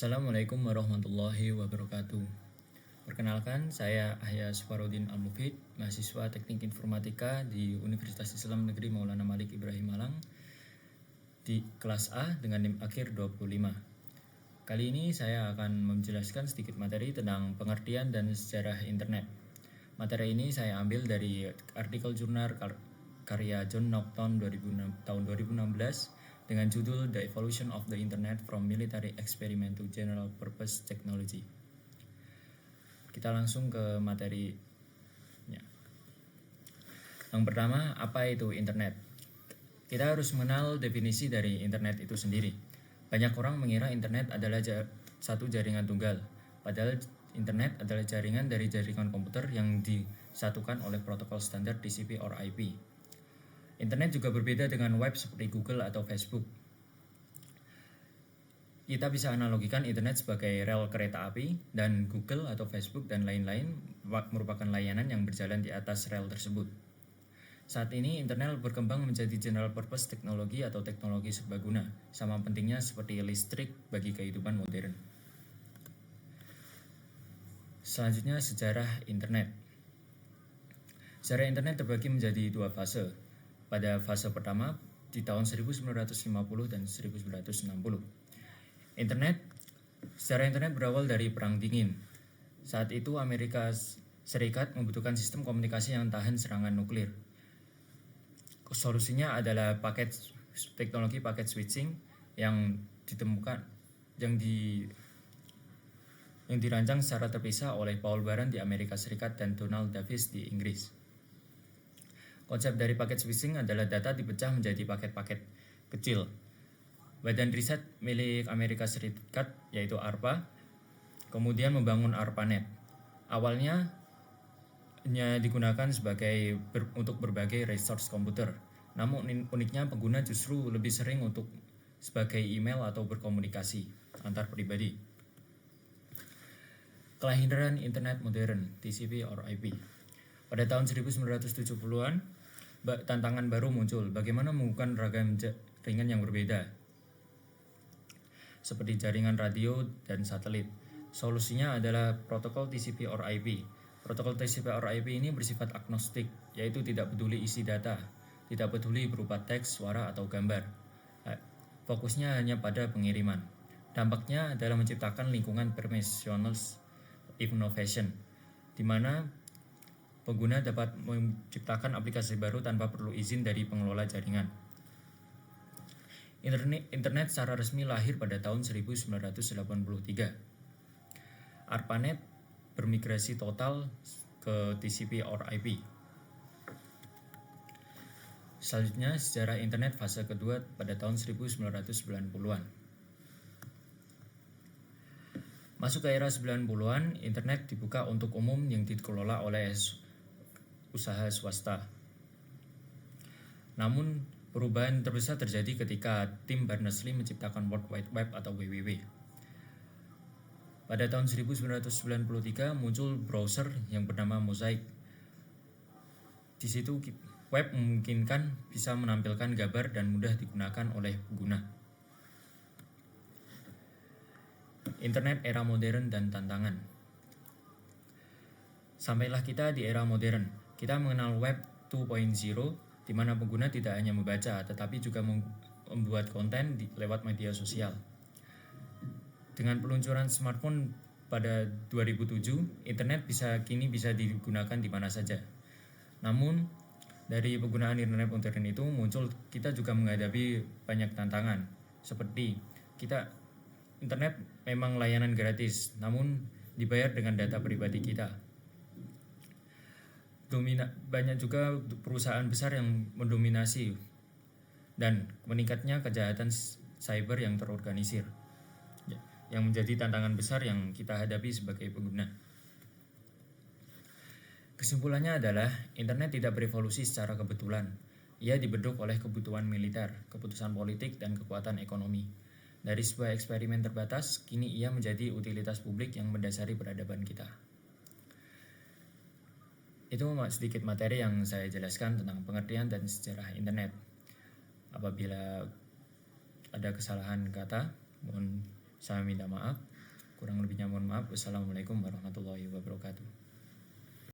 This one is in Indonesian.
Assalamualaikum warahmatullahi wabarakatuh. Perkenalkan, saya Ahya Suparudin Al-Mufid, mahasiswa Teknik Informatika di Universitas Islam Negeri Maulana Malik Ibrahim Malang di kelas A dengan NIM akhir 25. Kali ini saya akan menjelaskan sedikit materi tentang pengertian dan sejarah internet. Materi ini saya ambil dari artikel jurnal karya John Naughton tahun 2016 dengan judul The Evolution of the Internet from Military Experiment to General Purpose Technology. Kita langsung ke materinya. Yang pertama, apa itu internet? Kita harus mengenal definisi dari internet itu sendiri. Banyak orang mengira internet adalah satu jaringan tunggal, padahal internet adalah jaringan dari jaringan komputer yang disatukan oleh protokol standar TCP or IP. Internet juga berbeda dengan web seperti Google atau Facebook. Kita bisa analogikan internet sebagai rel kereta api, dan Google atau Facebook dan lain-lain merupakan layanan yang berjalan di atas rel tersebut. Saat ini internet berkembang menjadi general purpose teknologi atau teknologi serbaguna, sama pentingnya seperti listrik bagi kehidupan modern. Selanjutnya, sejarah internet. Sejarah internet terbagi menjadi dua fase. Pada fase pertama di tahun 1950 dan 1960. Sejarah internet berawal dari Perang Dingin. Saat itu Amerika Serikat membutuhkan sistem komunikasi yang tahan serangan nuklir. Solusinya adalah teknologi paket switching yang dirancang secara terpisah oleh Paul Baran di Amerika Serikat dan Donald Davis di Inggris. Konsep dari paket switching adalah data dipecah menjadi paket-paket kecil. Badan riset milik Amerika Serikat yaitu ARPA kemudian membangun ARPANET. Awalnya hanya digunakan untuk berbagai resource komputer. Namun uniknya pengguna justru lebih sering untuk sebagai email atau berkomunikasi antar pribadi. Kelahiran internet modern, TCP or IP. Pada tahun 1970-an, tantangan baru muncul, bagaimana menggunakan ragam jaringan yang berbeda, seperti jaringan radio dan satelit. Solusinya adalah protokol TCP or IP. Protokol TCP or IP ini bersifat agnostik, yaitu tidak peduli isi data, tidak peduli berupa teks, suara, atau gambar. Fokusnya hanya pada pengiriman. Dampaknya adalah menciptakan lingkungan permissionless innovation, di mana pengguna dapat menciptakan aplikasi baru tanpa perlu izin dari pengelola jaringan. Internet secara resmi lahir pada tahun 1983. ARPANET bermigrasi total ke TCP or IP. Selanjutnya, sejarah internet fase kedua pada tahun 1990-an. Masuk ke era 90-an, internet dibuka untuk umum yang dikelola oleh usaha swasta. Namun, perubahan terbesar terjadi ketika tim Berners-Lee menciptakan World Wide Web atau WWW. Pada tahun 1993 muncul browser yang bernama Mosaic. Di situ web memungkinkan bisa menampilkan gambar dan mudah digunakan oleh pengguna. Internet era modern dan tantangan. Sampailah kita di era modern. Kita mengenal Web 2.0, di mana pengguna tidak hanya membaca, tetapi juga membuat konten lewat media sosial. Dengan peluncuran smartphone pada 2007, internet kini bisa digunakan di mana saja. Namun, dari penggunaan internet modern itu kita juga menghadapi banyak tantangan, seperti internet memang layanan gratis, namun dibayar dengan data pribadi kita. Banyak juga perusahaan besar yang mendominasi dan meningkatnya kejahatan cyber yang terorganisir, yang menjadi tantangan besar yang kita hadapi sebagai pengguna. Kesimpulannya adalah internet tidak berevolusi secara kebetulan. Ia dibentuk oleh kebutuhan militer, keputusan politik, dan kekuatan ekonomi. Dari sebuah eksperimen terbatas, kini ia menjadi utilitas publik yang mendasari peradaban kita. Itu sedikit materi yang saya jelaskan tentang pengertian dan sejarah internet. Apabila ada kesalahan kata, mohon Saya minta maaf. Kurang lebihnya mohon maaf. Wassalamualaikum warahmatullahi wabarakatuh.